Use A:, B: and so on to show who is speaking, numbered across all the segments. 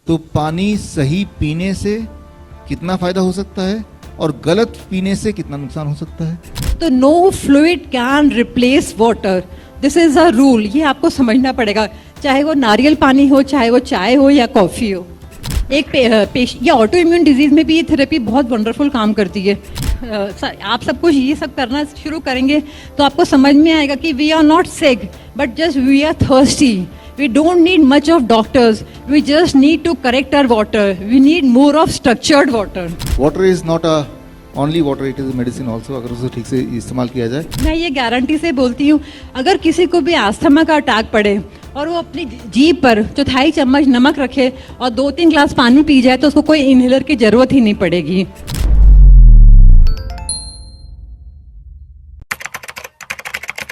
A: तो पानी सही पीने से कितना फायदा हो सकता है और गलत पीने से कितना नुकसान हो सकता है।
B: तो no fluid can replace water, this is a rule, ये आपको समझना पड़ेगा, चाहे वो नारियल पानी हो, चाहे वो चाय हो या कॉफ़ी हो। एक ये ऑटो इम्यून डिजीज़ में भी ये थेरेपी बहुत वंडरफुल काम करती है। आप सब कुछ ये सब करना शुरू करेंगे तो आपको समझ में आएगा कि we are not sick but just we are thirsty. We don't need much of doctors. We just need to correct our water. We need more of structured water.
A: Water is not a only water, it is a medicine also, अगर उसे ठीक से इस्तेमाल किया जाए।
B: मैं ये guarantee से बोलती हूँ, अगर किसी को भी अस्थमा का अटैक पड़े और वो अपनी जीभ पर 1/4 चम्मच नमक रखे और 2-3 ग्लास पानी पी जाए तो उसको कोई इनहेलर की जरूरत ही नहीं पड़ेगी।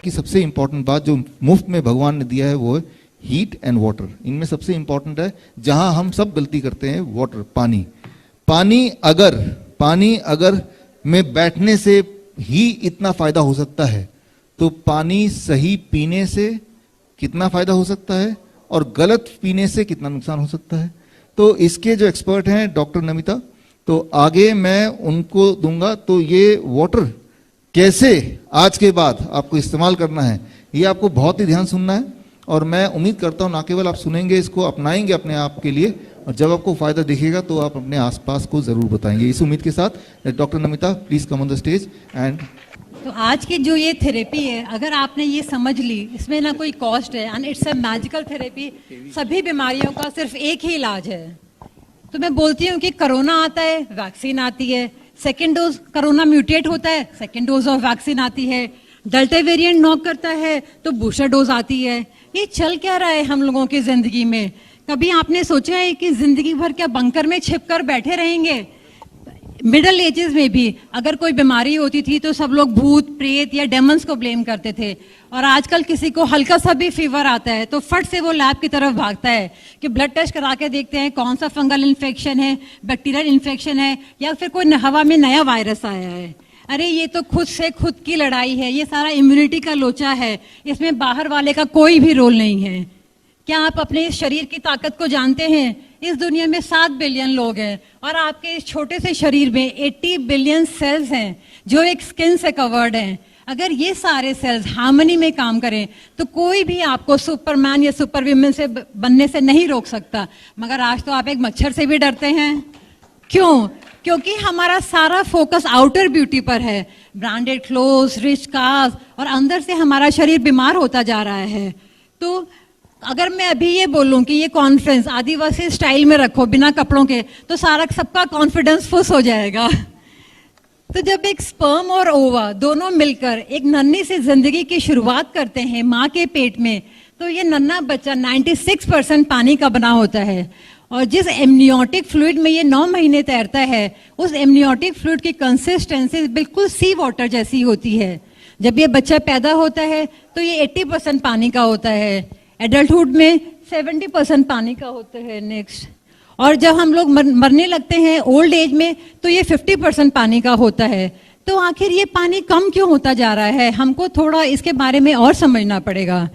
A: कि सबसे इम्पोर्टेंट बात जो मुफ्त में भगवान ने दिया है वो है हीट एंड वाटर। इनमें सबसे इंपॉर्टेंट है, जहां हम सब गलती करते हैं, वाटर, पानी अगर में बैठने से ही इतना फायदा हो सकता है तो पानी सही पीने से कितना फायदा हो सकता है और गलत पीने से कितना नुकसान हो सकता है। तो इसके जो एक्सपर्ट हैं डॉक्टर नमिता, तो आगे मैं उनको दूंगा। तो ये वाटर कैसे आज के बाद आपको इस्तेमाल करना है, ये आपको बहुत ही ध्यान सुनना है और मैं उम्मीद करता हूँ ना केवल आप सुनेंगे, इसको अपनाएंगे अपने आप के लिए, और जब आपको फायदा दिखेगा तो आप अपने आसपास को जरूर बताएंगे। इस उम्मीद के साथ doctor Namita please come on the stage. And
B: तो आज की जो ये थेरेपी है, अगर आपने ये समझ ली, इसमें ना कोई कॉस्ट है and it's a magical therapy. सभी बीमारियों का सिर्फ एक ही इलाज है। तो मैं बोलती हूँ कि कोरोना आता है, वैक्सीन आती है, सेकेंड डोज कोरोना म्यूटेट होता है, सेकेंड डोज ऑफ वैक्सीन आती है, डेल्टा वेरिएंट नॉक करता है तो बूस्टर डोज आती है। ये चल क्या रहा है हम लोगों की जिंदगी में? कभी आपने सोचा है कि जिंदगी भर क्या बंकर में छिपकर बैठे रहेंगे? मिडिल एजेस में भी अगर कोई बीमारी होती थी तो सब लोग भूत प्रेत या डेमंस को ब्लेम करते थे, और आजकल किसी को हल्का सा भी फीवर आता है तो फट से वो लैब की तरफ भागता है कि ब्लड टेस्ट करा के देखते हैं कौन सा फंगल इन्फेक्शन है, बैक्टीरियल इन्फेक्शन है, या फिर कोई हवा में नया वायरस आया है। अरे ये तो खुद से खुद की लड़ाई है, ये सारा इम्यूनिटी का लोचा है, इसमें बाहर वाले का कोई भी रोल नहीं है। क्या आप अपने शरीर की ताकत को जानते हैं? इस दुनिया में 7 बिलियन लोग हैं और आपके इस छोटे से शरीर में 80 बिलियन सेल्स हैं जो एक स्किन से कवर्ड हैं। अगर ये सारे सेल्स हार्मनी में काम करें तो कोई भी आपको सुपरमैन या सुपर वीमेन से बनने से नहीं रोक सकता। मगर आज तो आप एक मच्छर से भी डरते हैं। क्यों? क्योंकि हमारा सारा फोकस आउटर ब्यूटी पर है, ब्रांडेड क्लोथ्स, रिच कार्स, और अंदर से हमारा शरीर बीमार होता जा रहा है। तो अगर मैं अभी ये बोलूं कि ये कॉन्फ्रेंस आदिवासी स्टाइल में रखो बिना कपड़ों के, तो सारा सबका कॉन्फिडेंस फुस हो जाएगा। तो जब एक स्पर्म और ओवा दोनों मिलकर एक नन्ही सी जिंदगी की शुरुआत करते हैं माँ के पेट में, तो ये नन्हा बच्चा 96% पानी का बना होता है, और जिस एमनियोटिक फ्लूइड में ये 9 महीने तैरता है उस एमनियोटिक फ्लूइड की कंसिस्टेंसी बिल्कुल सी वाटर जैसी होती है। जब ये बच्चा पैदा होता है तो ये 80% पानी का होता है, एडल्टहुड में 70% पानी का होता है नेक्स्ट, और जब हम लोग मरने लगते हैं ओल्ड एज में तो ये 50% पानी का होता है। तो आखिर ये पानी कम क्यों होता जा रहा है? हमको थोड़ा इसके बारे में और समझना पड़ेगा।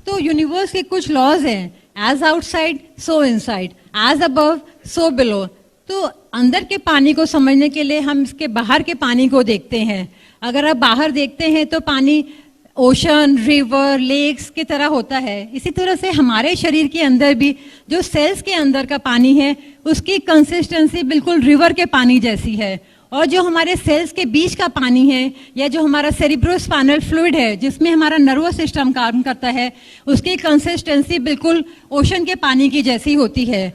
B: तो यूनिवर्स के कुछ लॉज हैं, as outside so inside, as above so below. तो अंदर के पानी को समझने के लिए हम इसके बाहर के पानी को देखते हैं। अगर आप बाहर देखते हैं तो पानी ओशन, रिवर, लेक्स की तरह होता है। इसी तरह से हमारे शरीर के अंदर भी जो सेल्स के अंदर का पानी है उसकी कंसिस्टेंसी बिल्कुल रिवर के पानी जैसी है, और जो हमारे सेल्स के बीच का पानी है या जो हमारा सेरिब्रोस्पाइनल फ्लूइड है जिसमें हमारा नर्वस सिस्टम काम करता है, उसकी कंसिस्टेंसी बिल्कुल ओशन के पानी की जैसी होती है।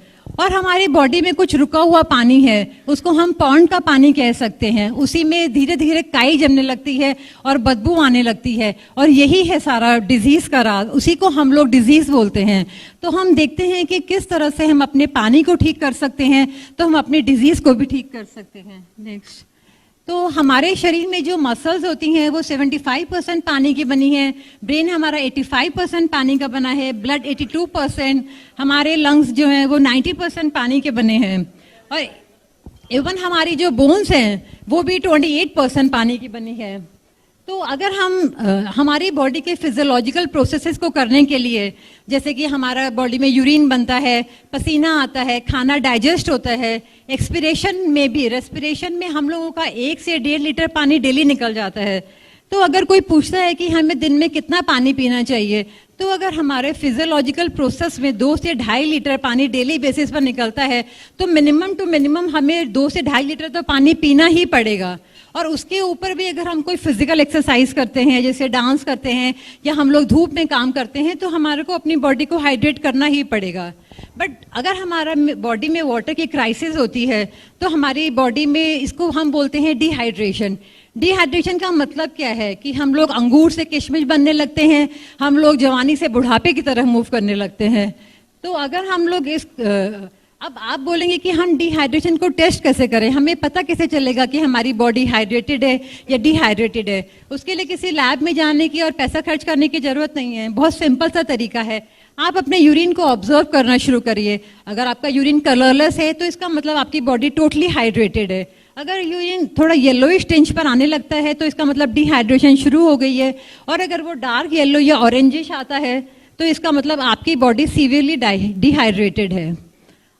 B: और हमारी बॉडी में कुछ रुका हुआ पानी है, उसको हम पॉन्ड का पानी कह सकते हैं। उसी में धीरे धीरे काई जमने लगती है और बदबू आने लगती है, और यही है सारा डिजीज का राज, उसी को हम लोग डिजीज बोलते हैं। तो हम देखते हैं कि किस तरह से हम अपने पानी को ठीक कर सकते हैं, तो हम अपनी डिजीज को भी ठीक कर सकते हैं। नेक्स्ट, तो हमारे शरीर में जो मसल्स होती हैं वो 75% पानी की बनी है, ब्रेन हमारा 85% पानी का बना है, ब्लड 82%, हमारे लंग्स जो हैं वो 90% पानी के बने हैं, और इवन हमारी जो बोन्स हैं वो भी 28% पानी की बनी है। तो अगर हम हमारी बॉडी के फिजियोलॉजिकल प्रोसेसेस को करने के लिए, जैसे कि हमारा बॉडी में यूरिन बनता है, पसीना आता है, खाना डाइजेस्ट होता है, एक्सपिरेशन में भी, रेस्पिरेशन में हम लोगों का 1 से 1.5 लीटर पानी डेली निकल जाता है। तो अगर कोई पूछता है कि हमें दिन में कितना पानी पीना चाहिए, तो अगर हमारे फिजियोलॉजिकल प्रोसेस में 2 से 2.5 लीटर पानी डेली बेसिस पर निकलता है, तो मिनिमम टू मिनिमम हमें 2 से 2.5 लीटर तो पानी पीना ही पड़ेगा। और उसके ऊपर भी अगर हम कोई फिजिकल एक्सरसाइज करते हैं, जैसे डांस करते हैं या हम लोग धूप में काम करते हैं, तो हमारे को अपनी बॉडी को हाइड्रेट करना ही पड़ेगा। बट अगर हमारा बॉडी में वाटर की क्राइसिस होती है, तो हमारी बॉडी में, इसको हम बोलते हैं डिहाइड्रेशन। डिहाइड्रेशन का मतलब क्या है कि हम लोग अंगूर से किशमिश बनने लगते हैं, हम लोग जवानी से बुढ़ापे की तरफ मूव करने लगते हैं। तो अगर हम लोग अब आप बोलेंगे कि हम डिहाइड्रेशन को टेस्ट कैसे करें, हमें पता कैसे चलेगा कि हमारी बॉडी हाइड्रेटेड है या डिहाइड्रेटेड है? उसके लिए किसी लैब में जाने की और पैसा खर्च करने की जरूरत नहीं है। बहुत सिंपल सा तरीका है, आप अपने यूरिन को ऑब्जर्व करना शुरू करिए। अगर आपका यूरिन कलरलेस है तो इसका मतलब आपकी बॉडी टोटली हाइड्रेटेड है। अगर यूरिन थोड़ा येलोइश टिंच पर आने लगता है तो इसका मतलब डिहाइड्रेशन शुरू हो गई है। और अगर वो डार्क येलो या ऑरेंजिश आता है तो इसका मतलब आपकी बॉडी सीवियरली डिहाइड्रेटेड है।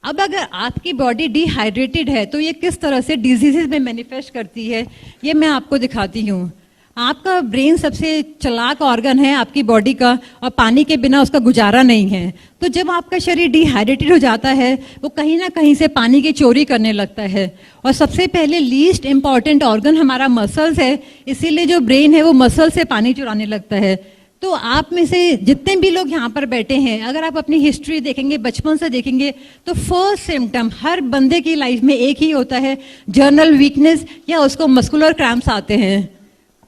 B: अब अगर आपकी बॉडी डिहाइड्रेटेड है तो ये किस तरह से डिजीजेस में मैनिफेस्ट करती है, ये मैं आपको दिखाती हूँ। आपका ब्रेन सबसे चालाक ऑर्गन है आपकी बॉडी का, और पानी के बिना उसका गुजारा नहीं है। तो जब आपका शरीर डिहाइड्रेटेड हो जाता है, वो कहीं ना कहीं से पानी की चोरी करने लगता है। और सबसे पहले लीस्ट इंपॉर्टेंट ऑर्गन हमारा मसल्स है, इसीलिए जो ब्रेन है वो मसल से पानी चुराने लगता है। तो आप में से जितने भी लोग यहाँ पर बैठे हैं, अगर आप अपनी हिस्ट्री देखेंगे, बचपन से देखेंगे, तो फर्स्ट सिम्टम हर बंदे की लाइफ में एक ही होता है, जर्नल वीकनेस या उसको मस्कुलर क्रैम्प्स आते हैं।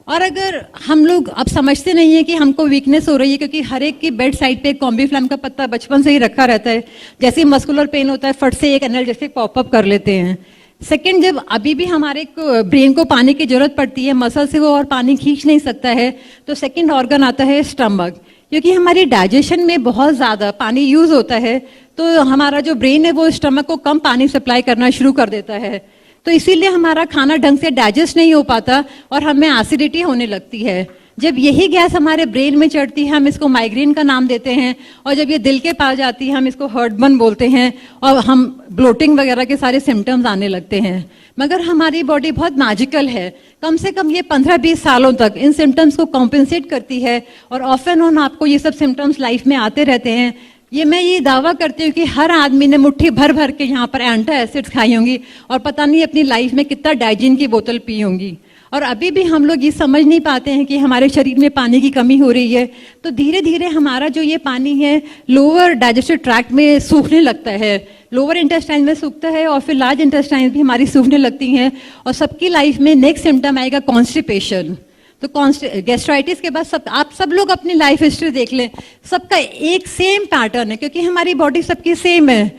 B: और अगर हम लोग अब समझते नहीं है कि हमको वीकनेस हो रही है, क्योंकि हर एक की बेड साइड पे कॉम्बीफ्लैम का पत्ता बचपन से ही रखा रहता है, जैसे ही मस्कुलर पेन होता है फट से एक एनाल्जेसिक पॉपअप कर लेते हैं। सेकेंड, जब अभी भी हमारे ब्रेन को पानी की जरूरत पड़ती है, मसल से वो और पानी खींच नहीं सकता है, तो सेकेंड ऑर्गन आता है स्टमक। क्योंकि हमारी डाइजेशन में बहुत ज़्यादा पानी यूज होता है, तो हमारा जो ब्रेन है वो स्टमक को कम पानी सप्लाई करना शुरू कर देता है। तो इसीलिए हमारा खाना ढंग से डाइजेस्ट नहीं हो पाता और हमें एसिडिटी होने लगती है। जब यही गैस हमारे ब्रेन में चढ़ती है, हम इसको माइग्रेन का नाम देते हैं। और जब ये दिल के पास जाती है, हम इसको हार्टबर्न बोलते हैं, और हम ब्लोटिंग वगैरह के सारे सिम्टम्स आने लगते हैं। मगर हमारी बॉडी बहुत मैजिकल है, कम से कम ये 15-20 सालों तक इन सिम्टम्स को कॉम्पेंसेट करती है, और ऑफ एंड ऑन आपको ये सब सिम्टम्स लाइफ में आते रहते हैं। मैं ये दावा करती हूँ कि हर आदमी ने मुट्ठी भर भर के यहाँ पर एंटा एसिड्स खाई होंगी, और पता नहीं अपनी लाइफ में कितना डाइजीन की बोतल पी होंगी। और अभी भी हम लोग ये समझ नहीं पाते हैं कि हमारे शरीर में पानी की कमी हो रही है। तो धीरे धीरे हमारा जो ये पानी है लोअर डाइजेस्टिव ट्रैक्ट में सूखने लगता है, लोअर इंटेस्टाइन में सूखता है, और फिर लार्ज इंटेस्टाइन भी हमारी सूखने लगती हैं। और सबकी लाइफ में नेक्स्ट सिम्टम आएगा कॉन्स्टिपेशन। तो गैस्ट्राइटिस के बाद आप सब लोग अपनी लाइफ हिस्ट्री देख लें, सबका एक सेम पैटर्न है, क्योंकि हमारी बॉडी सबकी सेम है।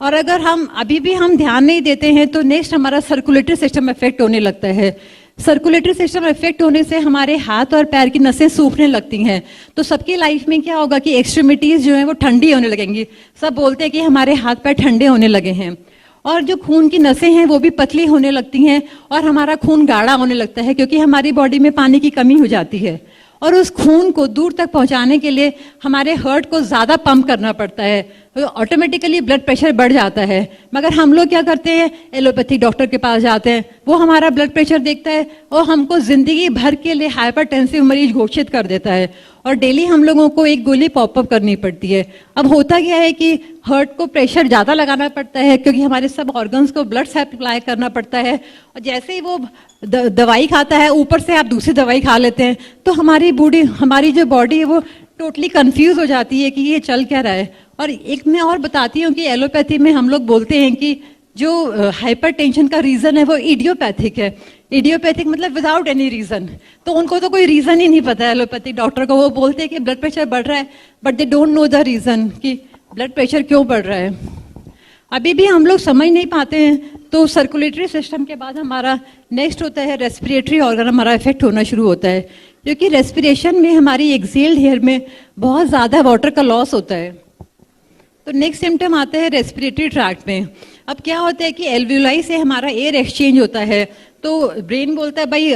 B: और अगर हम अभी भी हम ध्यान नहीं देते हैं तो नेक्स्ट हमारा सर्कुलेटरी सिस्टम इफेक्ट होने लगता है। सर्कुलेटरी सिस्टम इफेक्ट होने से हमारे हाथ और पैर की नसें सूखने लगती हैं। तो सबकी लाइफ में क्या होगा कि एक्सट्रीमिटीज जो है वो ठंडी होने लगेंगी। सब बोलते हैं कि हमारे हाथ पैर ठंडे होने लगे हैं। और जो खून की नसें हैं वो भी पतली होने लगती हैं, और हमारा खून गाढ़ा होने लगता है, क्योंकि हमारी बॉडी में पानी की कमी हो जाती है। और उस खून को दूर तक पहुंचाने के लिए हमारे हार्ट को ज़्यादा पंप करना पड़ता है, तो ऑटोमेटिकली ब्लड प्रेशर बढ़ जाता है। मगर हम लोग क्या करते हैं, एलोपैथिक डॉक्टर के पास जाते हैं, वो हमारा ब्लड प्रेशर देखता है और हमको ज़िंदगी भर के लिए हाइपरटेंसिव मरीज घोषित कर देता है, और डेली हम लोगों को एक गोली पॉपअप करनी पड़ती है। अब होता क्या है कि हार्ट को प्रेशर ज़्यादा लगाना पड़ता है, क्योंकि हमारे सब ऑर्गन्स को ब्लड सप्लाई करना पड़ता है। और जैसे ही वो दवाई खाता है, ऊपर से आप दूसरी दवाई खा लेते हैं, तो हमारी जो बॉडी है वो टोटली कंफ्यूज हो जाती है कि ये चल क्या रहा है। और एक मैं और बताती हूँ कि एलोपैथी में हम लोग बोलते हैं कि जो हाइपरटेंशन का रीज़न है वो इडियोपैथिक है। इडियोपैथिक मतलब विदाउट एनी रीज़न। तो उनको तो कोई रीज़न ही नहीं पता है एलोपैथिक डॉक्टर को। वो बोलते हैं कि ब्लड प्रेशर बढ़ रहा है, but they don't know the reason कि ब्लड प्रेशर क्यों बढ़ रहा है। अभी भी हम लोग समझ नहीं पाते हैं। तो सर्कुलेटरी सिस्टम के बाद हमारा नेक्स्ट होता है रेस्पिरेटरी ऑर्गन, हमारा इफेक्ट होना शुरू होता है, क्योंकि रेस्पिरेशन में हमारी एक्सेल्ड एयर में बहुत ज़्यादा वाटर का लॉस होता है। तो नेक्स्ट सिम्टम आता है रेस्पिरेटरी ट्रैक्ट में। अब क्या होता है कि एल्वियोलाई से हमारा एयर एक्सचेंज होता है, तो ब्रेन बोलता है भाई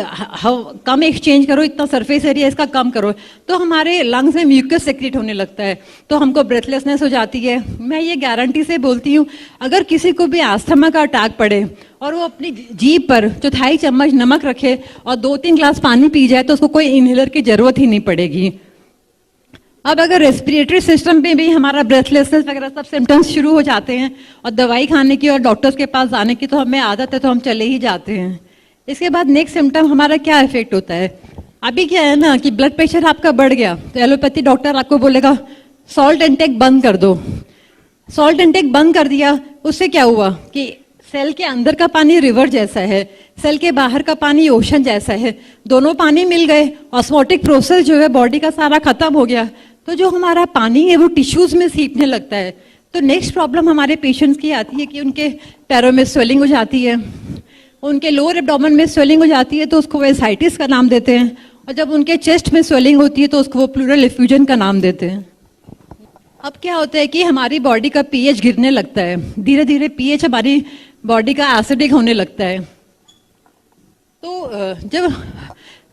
B: कम एक्सचेंज करो, इतना सरफेस एरिया इसका कम करो, तो हमारे लंग्स में म्यूकस सेक्रेट होने लगता है, तो हमको ब्रेथलेसनेस हो जाती है। मैं ये गारंटी से बोलती हूँ, अगर किसी को भी अस्थमा का अटैक पड़े और वो अपनी जीभ पर 1/4 चम्मच नमक रखे और 2-3 ग्लास पानी पी जाए तो उसको कोई इनहेलर की जरूरत ही नहीं पड़ेगी। अब अगर रेस्पिरेटरी सिस्टम में भी हमारा ब्रेथलेसनेस वगैरह सब सिम्टम्स शुरू हो जाते हैं और दवाई खाने की और डॉक्टर्स के पास जाने की तो हमें आदत है, तो हम चले ही जाते हैं। इसके बाद नेक्स्ट सिम्टम हमारा क्या इफेक्ट होता है, अभी क्या है ना कि ब्लड प्रेशर आपका बढ़ गया तो एलोपैथी डॉक्टर आपको बोलेगा सॉल्ट इंटेक बंद कर दो। सॉल्ट इंटेक बंद कर दिया, उससे क्या हुआ कि सेल के अंदर का पानी रिवर जैसा है, सेल के बाहर का पानी ओशन जैसा है, दोनों पानी मिल गए, ऑस्मोटिक प्रोसेस जो है बॉडी का सारा खत्म हो गया, तो जो हमारा पानी है वो टिश्यूज में सीपने लगता है। तो नेक्स्ट प्रॉब्लम हमारे पेशेंट्स की आती है कि उनके पैरों में स्वेलिंग हो जाती है, उनके लोअर एब्डोमेन में स्वेलिंग हो जाती है तो उसको वो एसाइटिस का नाम देते हैं, और जब उनके चेस्ट में स्वेलिंग होती है तो उसको वो प्लूरल एफ्यूजन का नाम देते हैं। अब क्या होता है कि हमारी बॉडी का पीएच गिरने लगता है, धीरे धीरे पीएच हमारी बॉडी का एसिडिक होने लगता है। तो जब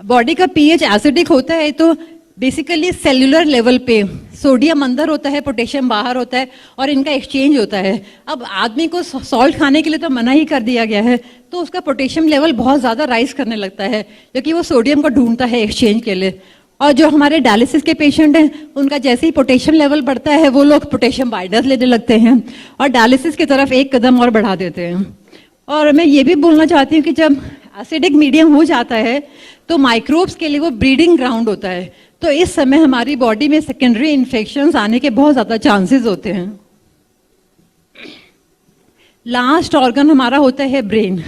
B: बॉडी का पीएच एसिडिक होता है तो बेसिकली सेल्यूलर लेवल पे सोडियम अंदर होता है, पोटेशियम बाहर होता है और इनका एक्सचेंज होता है। अब आदमी को सॉल्ट खाने के लिए तो मना ही कर दिया गया है, तो उसका पोटेशियम लेवल बहुत ज़्यादा राइज करने लगता है क्योंकि वो सोडियम को ढूंढता है एक्सचेंज के लिए। और जो हमारे डायलिसिस के पेशेंट हैं उनका जैसे ही पोटेशियम लेवल बढ़ता है वो लोग पोटेशियम बाइंडर्स लेने लगते हैं और डायलिसिस की तरफ एक कदम और बढ़ा देते हैं। और मैं ये भी बोलना चाहती हूँ कि जब एसिडिक मीडियम हो जाता है तो माइक्रोब्स के लिए वो ब्रीडिंग ग्राउंड होता है, तो इस समय हमारी बॉडी में सेकेंडरी इन्फेक्शंस आने के बहुत ज़्यादा चांसेस होते हैं। लास्ट ऑर्गन हमारा होता है ब्रेन।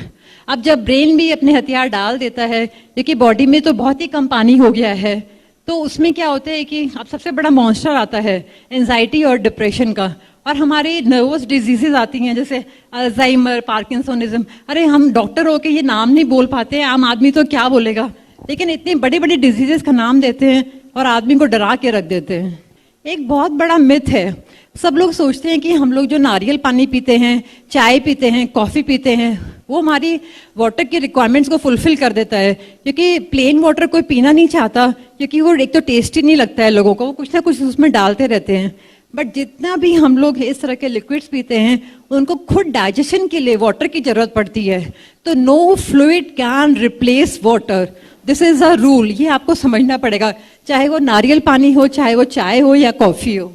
B: अब जब ब्रेन भी अपने हथियार डाल देता है, क्योंकि बॉडी में तो बहुत ही कम पानी हो गया है, तो उसमें क्या होता है कि अब सबसे बड़ा मॉन्स्टर आता है एंजाइटी और डिप्रेशन का, और हमारी नर्वस डिजीजेज आती हैं जैसे अल्जाइमर, पार्किंसोनिज्म। अरे हम डॉक्टर होके ये नाम नहीं बोल पाते, आम आदमी तो क्या बोलेगा, लेकिन इतनी बड़ी बड़ी डिजीजेस का नाम देते हैं और आदमी को डरा के रख देते हैं। एक बहुत बड़ा मिथ है, सब लोग सोचते हैं कि हम लोग जो नारियल पानी पीते हैं, चाय पीते हैं, कॉफ़ी पीते हैं, वो हमारी वाटर की रिक्वायरमेंट्स को फुलफिल कर देता है, क्योंकि प्लेन वाटर कोई पीना नहीं चाहता क्योंकि वो एक तो टेस्टी नहीं लगता है लोगों को, वो कुछ ना कुछ उसमें डालते रहते हैं। बट जितना भी हम लोग इस तरह के लिक्विड्स पीते हैं उनको खुद डाइजेशन के लिए वाटर की जरूरत पड़ती है, तो no fluid can replace water, this is a rule, ये आपको समझना पड़ेगा, चाहे वो नारियल पानी हो, चाहे वो चाय हो या कॉफ़ी हो।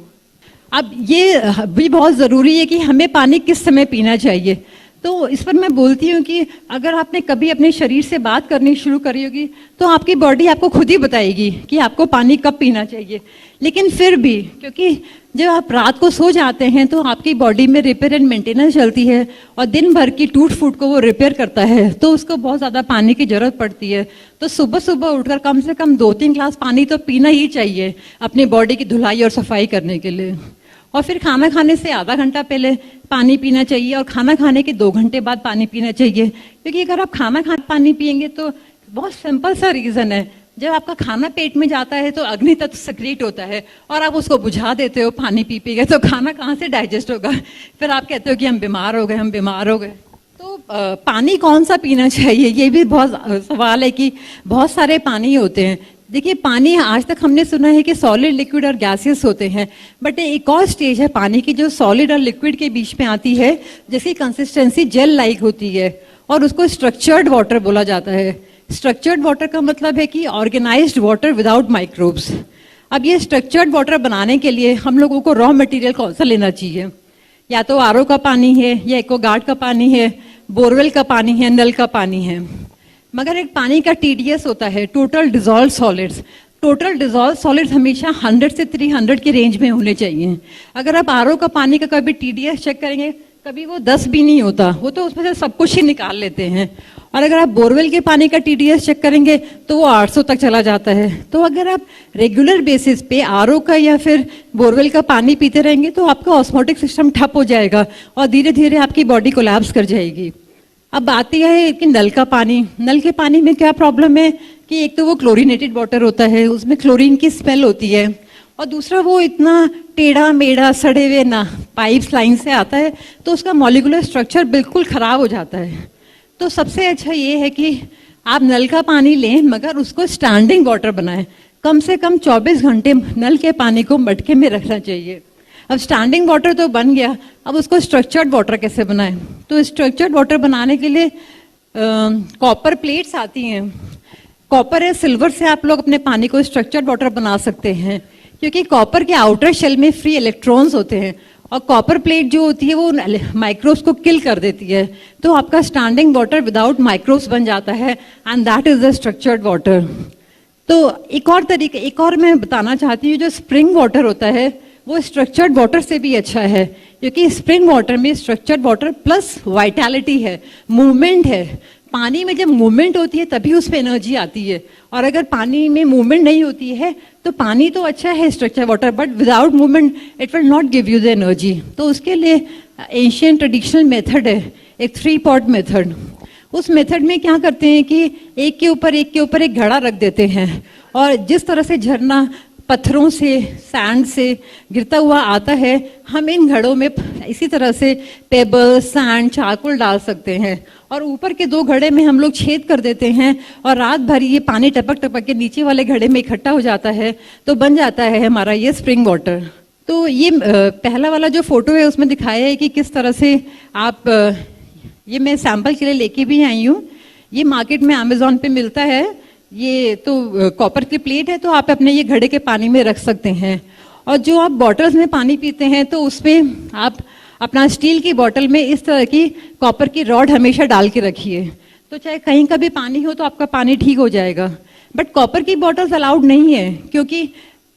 B: अब ये भी बहुत ज़रूरी है कि हमें पानी किस समय पीना चाहिए, तो इस पर मैं बोलती हूँ कि अगर आपने कभी अपने शरीर से बात करनी शुरू करी होगी तो आपकी बॉडी आपको खुद ही बताएगी कि आपको पानी कब पीना चाहिए। लेकिन फिर भी क्योंकि जब आप रात को सो जाते हैं तो आपकी बॉडी में रिपेयर एंड मेंटेनेंस चलती है और दिन भर की टूट फूट को वो रिपेयर करता है, तो उसको बहुत ज़्यादा पानी की ज़रूरत पड़ती है। तो सुबह सुबह उठकर कम से कम 2-3 ग्लास पानी तो पीना ही चाहिए अपनी बॉडी की धुलाई और सफाई करने के लिए। और फिर खाना खाने से आधा घंटा पहले पानी पीना चाहिए और खाना खाने के 2 घंटे बाद पानी पीना चाहिए, क्योंकि अगर आप खाना खा पानी पियेंगे तो बहुत सिंपल सा रीज़न है, जब आपका खाना पेट में जाता है तो अग्नि तत्व सक्रिएट होता है और आप उसको बुझा देते हो पानी पी पी के, तो खाना कहाँ से डाइजेस्ट होगा, फिर आप कहते हो कि हम बीमार हो गए, हम बीमार हो गए। तो पानी कौन सा पीना चाहिए, ये भी बहुत सवाल है कि बहुत सारे पानी होते हैं। देखिए पानी आज तक हमने सुना है कि सॉलिड, लिक्विड और गैसियस होते हैं, बट एक और स्टेज है पानी की जो सॉलिड और लिक्विड के बीच में आती है, जिसकी कंसिस्टेंसी जेल लाइक होती है और उसको स्ट्रक्चर्ड वाटर बोला जाता है। स्ट्रक्चर्ड वाटर का मतलब है कि ऑर्गेनाइज्ड वाटर विदाउट माइक्रोब्स। अब ये स्ट्रक्चर्ड वाटर बनाने के लिए हम लोगों को रॉ मटेरियल कौन सा लेना चाहिए, या तो आरओ का पानी है या एक्वागार्ड का पानी है, बोरवेल का पानी है, नल का पानी है। मगर एक पानी का टीडीएस होता है, total dissolve solids. Total dissolve solids हमेशा 100 से 300 के रेंज में होने चाहिए। अगर आप आरओ का पानी का कभी टीडीएस चेक करेंगे, कभी वो 10 भी नहीं होता, वो तो उसमें से सब कुछ ही निकाल लेते हैं। और अगर आप बोरवेल के पानी का टीडीएस चेक करेंगे तो वो 800 तक चला जाता है। तो अगर आप रेगुलर बेसिस पे आरओ का या फिर बोरवेल का पानी पीते रहेंगे तो आपका ऑस्मोटिक सिस्टम ठप हो जाएगा और धीरे धीरे आपकी बॉडी कोलैप्स कर जाएगी। अब बात यह है कि नल का पानी, नल के पानी में क्या प्रॉब्लम है कि एक तो वो क्लोरीनेटेड वाटर होता है, उसमें क्लोरीन की स्मेल होती है, और दूसरा वो इतना टेढ़ा मेढ़ा सड़े हुए ना पाइप्स लाइन से आता है तो उसका मॉलिक्यूलर स्ट्रक्चर बिल्कुल खराब हो जाता है। तो सबसे अच्छा ये है कि आप नल का पानी लें मगर उसको स्टैंडिंग वाटर बनाएं। कम से कम 24 घंटे नल के पानी को मटके में रखना चाहिए। अब स्टैंडिंग वाटर तो बन गया, अब उसको स्ट्रक्चर्ड वाटर कैसे बनाएं? तो स्ट्रक्चर्ड वाटर बनाने के लिए कॉपर प्लेट्स आती हैं। कॉपर या सिल्वर से आप लोग अपने पानी को स्ट्रक्चर्ड वाटर बना सकते हैं, क्योंकि कॉपर के आउटर शेल में फ्री इलेक्ट्रॉन्स होते हैं और कॉपर प्लेट जो होती है वो माइक्रोब्स को किल कर देती है। तो आपका स्टैंडिंग वाटर विदाउट माइक्रोब्स बन जाता है and that is the structured water. तो एक और मैं बताना चाहती हूँ, जो स्प्रिंग वाटर होता है वो स्ट्रक्चर्ड वाटर से भी अच्छा है, क्योंकि स्प्रिंग वाटर में स्ट्रक्चर्ड वाटर प्लस वाइटैलिटी है, मूवमेंट है। पानी में जब मूवमेंट होती है तभी उसमें एनर्जी आती है, और अगर पानी में मूवमेंट नहीं होती है तो पानी तो अच्छा है structure water, but without movement it will not give you the energy. तो उसके लिए एंशिएंट ट्रेडिशनल मेथड है, एक 3 पॉट मेथड। उस मेथड में क्या करते हैं कि एक के ऊपर एक घड़ा रख देते हैं, और जिस तरह से झरना पत्थरों से सैंड से गिरता हुआ आता है, हम इन घड़ों में इसी तरह से पेबल सैंड चारकोल डाल सकते हैं, और ऊपर के 2 घड़े में हम लोग छेद कर देते हैं, और रात भर ये पानी टपक टपक के नीचे वाले घड़े में इकट्ठा हो जाता है, तो बन जाता है हमारा ये स्प्रिंग वाटर। तो ये पहला वाला जो फोटो है उसमें दिखाया है कि किस तरह से आप ये मैं सैंपल के लिए लेके भी आई हूँ। ये मार्केट में अमेजोन पे मिलता है। ये तो कॉपर की प्लेट है, तो आप अपने ये घड़े के पानी में रख सकते हैं। और जो आप बॉटल्स में पानी पीते हैं तो उसमें आप अपना स्टील की बॉटल में इस तरह की कॉपर की रॉड हमेशा डाल के रखिए, तो चाहे कहीं का भी पानी हो तो आपका पानी ठीक हो जाएगा। बट कॉपर की बॉटल्स अलाउड नहीं है, क्योंकि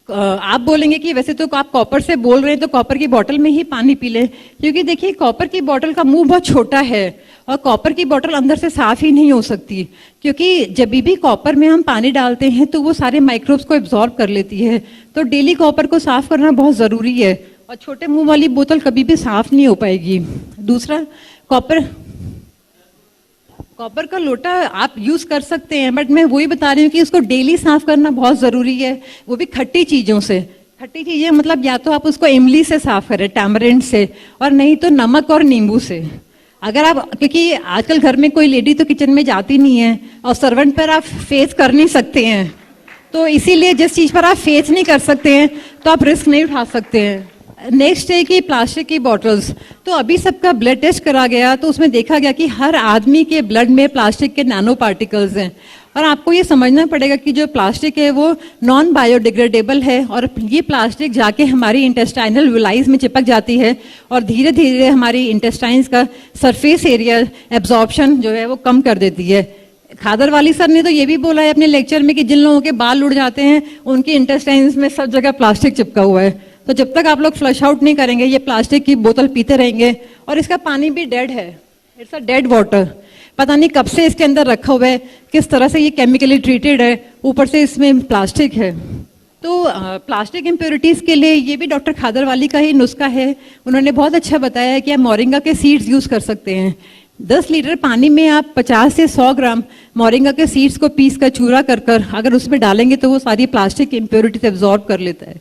B: आप बोलेंगे कि वैसे तो आप कॉपर से बोल रहे हैं तो कॉपर की बोतल में ही पानी पी लें, क्योंकि देखिए कॉपर की बोतल का मुंह बहुत छोटा है और कॉपर की बोतल अंदर से साफ ही नहीं हो सकती, क्योंकि जब भी कॉपर में हम पानी डालते हैं तो वो सारे माइक्रोब्स को एब्जॉर्ब कर लेती है। तो डेली कॉपर को साफ करना बहुत ज़रूरी है, और छोटे मुंह वाली बोतल कभी भी साफ नहीं हो पाएगी। दूसरा, कॉपर का लोटा आप यूज कर सकते हैं, बट मैं वही बता रही हूँ कि उसको डेली साफ करना बहुत जरूरी है, वो भी खट्टी चीजों से। खट्टी चीजें मतलब या तो आप उसको इमली से साफ करें, टैमरिंड से, और नहीं तो नमक और नींबू से। अगर आप, क्योंकि आजकल घर में कोई लेडी तो किचन में जाती नहीं है और सर्वेंट पर आप फेस कर नहीं सकते हैं, तो इसीलिए जिस चीज पर आप फेस नहीं कर सकते हैं तो आप रिस्क नहीं उठा सकते हैं। नेक्स्ट है कि प्लास्टिक की बॉटल्स। तो अभी सबका ब्लड टेस्ट करा गया तो उसमें देखा गया कि हर आदमी के ब्लड में प्लास्टिक के नैनो पार्टिकल्स हैं, और आपको ये समझना पड़ेगा कि जो प्लास्टिक है वो नॉन बायोडिग्रेडेबल है, और ये प्लास्टिक जाके हमारी इंटेस्टाइनल विलाइज में चिपक जाती है और धीरे धीरे हमारी इंटेस्टाइन्स का सरफेस एरिया एब्जॉर्प्शन जो है वो कम कर देती है। खादर वाली सर ने तो ये भी बोला है अपने लेक्चर में कि जिन लोगों के बाल उड़ जाते हैं उनके इंटेस्टाइन्स में सब जगह प्लास्टिक चिपका हुआ है। तो जब तक आप लोग फ्लश आउट नहीं करेंगे ये प्लास्टिक की बोतल पीते रहेंगे, और इसका पानी भी डेड है, इट्स अ डेड वाटर। पता नहीं कब से इसके अंदर रखा हुआ है, किस तरह से ये केमिकली ट्रीटेड है, ऊपर से इसमें प्लास्टिक है। तो प्लास्टिक इम्प्योरिटीज के लिए ये भी डॉक्टर खादरवाली का ही नुस्खा है। उन्होंने बहुत अच्छा बताया है कि आप मोरिंगा के सीड्स यूज कर सकते हैं। 10 लीटर पानी में आप 50 से 100 ग्राम मोरिंगा के सीड्स को पीस कर चूरा कर अगर उसमें डालेंगे तो वो सारी प्लास्टिक इम्प्योरिटीज एब्जॉर्ब कर लेता है।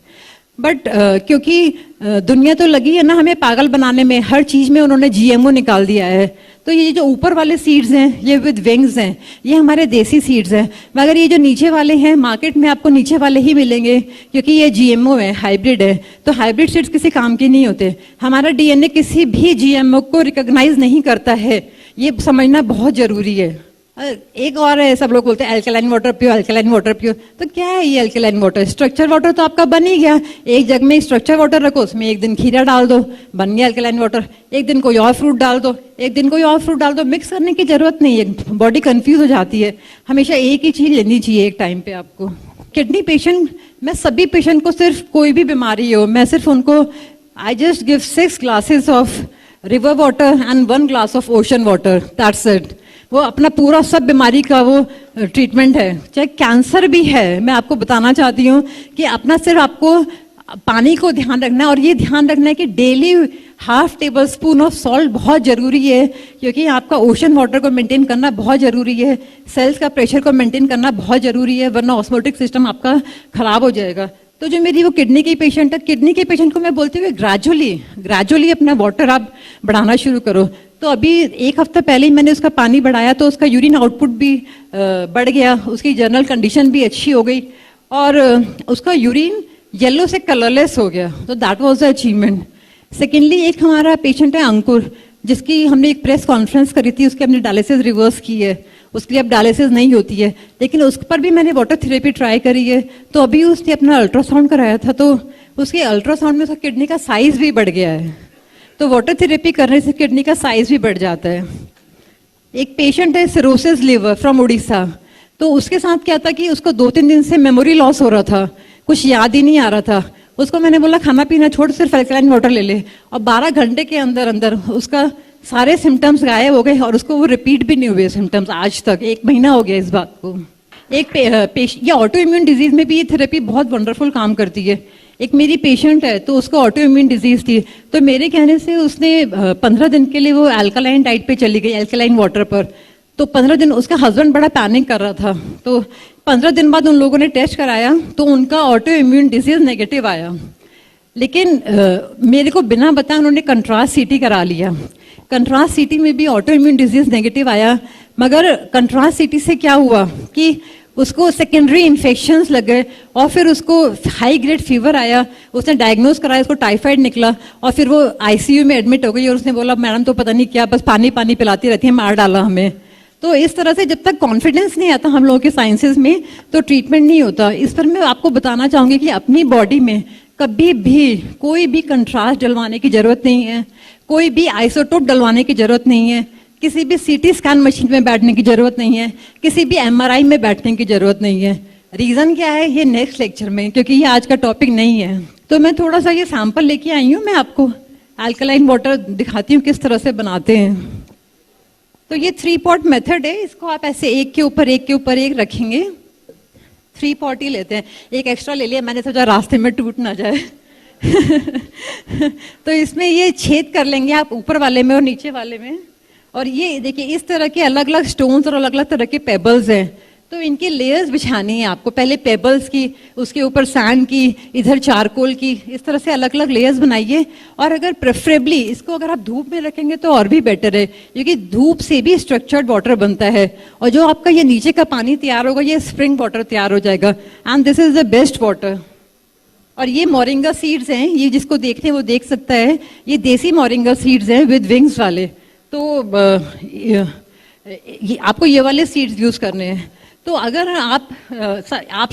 B: बट क्योंकि दुनिया तो लगी है ना हमें पागल बनाने में, हर चीज में उन्होंने जीएमओ निकाल दिया है। तो ये जो ऊपर वाले सीड्स हैं ये विद विंग्स हैं, ये हमारे देसी सीड्स हैं, मगर ये जो नीचे वाले हैं मार्केट में आपको नीचे वाले ही मिलेंगे, क्योंकि ये जीएमओ है, हाइब्रिड है। तो हाइब्रिड सीड्स किसी काम के नहीं होते। हमारा डीएनए किसी भी जीएमओ को रिकॉग्नाइज नहीं करता है, ये समझना बहुत जरूरी है। एक और है, सब लोग बोलते हैं अल्कलाइन वाटर पियो, अल्कलाइन वाटर पियो। तो क्या है ये अल्कलाइन वाटर? स्ट्रक्चर वाटर तो आपका बन ही गया। एक जग में स्ट्रक्चर वाटर रखो, उसमें एक दिन खीरा डाल दो, बन गया अल्कलाइन वाटर। एक दिन कोई और फ्रूट डाल दो, एक दिन कोई और फ्रूट डाल दो। मिक्स करने की जरूरत नहीं है, बॉडी कंफ्यूज हो जाती है। हमेशा एक ही चीज लेनी चाहिए एक टाइम पे आपको। किडनी पेशेंट, मैं सभी पेशेंट को, सिर्फ कोई भी बीमारी हो, मैं सिर्फ उनको I just give 6 glasses of river water and 1 glass of ocean water, that's it. वो अपना पूरा सब बीमारी का वो ट्रीटमेंट है। चाहे कैंसर भी है, मैं आपको बताना चाहती हूँ कि अपना सिर्फ आपको पानी को ध्यान रखना है, और ये ध्यान रखना है कि डेली ½ टेबलस्पून ऑफ सॉल्ट बहुत जरूरी है, क्योंकि आपका ओशन वाटर को मेंटेन करना बहुत जरूरी है, सेल्स का प्रेशर को मेंटेन करना बहुत जरूरी है, वरना ऑस्मोटिक सिस्टम आपका खराब हो जाएगा। तो जो मेरी वो किडनी की पेशेंट है, किडनी के पेशेंट को मैं बोलती हूँ ग्रेजुअली अपना वाटर आप बढ़ाना शुरू करो। तो अभी 1 हफ्ता पहले ही मैंने उसका पानी बढ़ाया तो उसका यूरिन आउटपुट भी बढ़ गया, उसकी जनरल कंडीशन भी अच्छी हो गई और उसका यूरिन येलो से कलरलेस हो गया। तो that was the achievement. Secondly एक हमारा पेशेंट है अंकुर, जिसकी हमने एक प्रेस कॉन्फ्रेंस करी थी, उसकी हमने डायलिसिस रिवर्स की है, उसके लिए अब डायलिसिस नहीं होती है, लेकिन उस पर भी मैंने वाटर थेरेपी ट्राई करी है। तो अभी उसने अपना अल्ट्रासाउंड कराया था, तो उसके अल्ट्रासाउंड में उसका किडनी का साइज भी बढ़ गया है। तो वाटर थेरेपी करने से किडनी का साइज भी बढ़ जाता है। एक पेशेंट है सिरोसिस लिवर फ्रॉम उड़ीसा, तो उसके साथ क्या था कि उसको 2-3 दिन से मेमोरी लॉस हो रहा था, कुछ याद ही नहीं आ रहा था। उसको मैंने बोला खाना पीना छोड़, सिर्फ अल्कलाइन वाटर ले ले, और 12 घंटे के अंदर अंदर उसका सारे सिम्टम्स गायब हो गए और उसको वो रिपीट भी नहीं हुए सिम्टम्स आज तक। 1 महीना हो गया इस बात को। ये ऑटो इम्यून डिजीज में भी ये थेरेपी बहुत वंडरफुल काम करती है। एक मेरी पेशेंट है तो उसको ऑटो इम्यून डिजीज थी, तो मेरे कहने से उसने 15 दिन के लिए वो अल्कलाइन डाइट पे चली गई, अल्कलाइन वाटर पर। तो 15 दिन उसका हस्बैंड बड़ा पैनिक कर रहा था, तो 15 दिन बाद उन लोगों ने टेस्ट कराया तो उनका ऑटो इम्यून डिजीज नेगेटिव आया। लेकिन मेरे को बिना बताए उन्होंने कंट्रास्ट सीटी करा लिया। कंट्रास्ट सीटी में भी ऑटो इम्यून डिजीज नेगेटिव आया, मगर कंट्रास्ट सीटी से क्या हुआ कि उसको सेकेंडरी इन्फेक्शंस लग गए और फिर उसको हाई ग्रेड फीवर आया। उसने डायग्नोज कराया, उसको टाइफाइड निकला और फिर वो आईसीयू में एडमिट हो गई और उसने बोला मैडम तो पता नहीं क्या, बस पानी पानी पिलाती रहती है, मार डाला हमें। तो इस तरह से जब तक कॉन्फिडेंस नहीं आता हम लोगों के साइंसेज में तो ट्रीटमेंट नहीं होता। इस पर मैं आपको बताना चाहूंगी कि अपनी बॉडी में कभी भी कोई भी कंट्रास्ट डलवाने की जरूरत नहीं है, कोई भी आइसोटोप डलवाने की जरूरत नहीं है, किसी भी सीटी स्कैन मशीन में बैठने की जरूरत नहीं है, किसी भी एमआरआई में बैठने की जरूरत नहीं है। रीजन क्या है ये नेक्स्ट लेक्चर में, क्योंकि ये आज का टॉपिक नहीं है। तो मैं थोड़ा सा ये सैंपल लेके आई हूँ, मैं आपको अल्कलाइन वाटर दिखाती हूँ किस तरह से बनाते हैं। तो ये 3 पॉट मेथड है, इसको आप ऐसे एक के ऊपर एक रखेंगे। 3 पॉट ही लेते हैं, एक एक्स्ट्रा ले लिया मैंने, सोचा रास्ते में टूट ना जाए। तो इसमें ये छेद कर लेंगे आप ऊपर वाले में और नीचे वाले में। और ये देखिए इस तरह के अलग अलग स्टोन्स और अलग अलग तरह के पेबल्स हैं, तो इनकी लेयर्स बिछानी है आपको, पहले पेबल्स की, उसके ऊपर सैंड की, इधर चारकोल की, इस तरह से अलग अलग लेयर्स बनाइए। और अगर प्रेफरेबली इसको अगर आप धूप में रखेंगे तो और भी बेटर है, क्योंकि धूप से भी स्ट्रक्चर्ड वाटर बनता है और जो आपका ये नीचे का पानी तैयार होगा ये स्प्रिंग वाटर तैयार हो जाएगा, and this is the best water. और ये मोरिंगा सीड्स हैं, ये जिसको देखते हैं वो देख सकता है, ये देसी मोरिंगा सीड्स हैं विद विंग्स वाले। तो आपको ये वाले सीड्स यूज करने हैं। तो अगर आप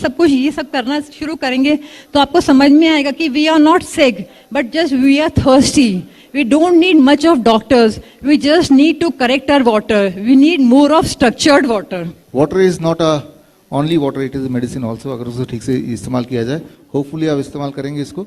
B: सब कुछ ये सब करना शुरू करेंगे तो आपको समझ में आएगा कि we are not sick but just we are thirsty. We don't need much of doctors, we just need to correct our water, we need more of structured water.
A: Water is not a only water, it is medicine also. अगर उसे ठीक से इस्तेमाल किया जाए, hopefully आप इस्तेमाल करेंगे इसको।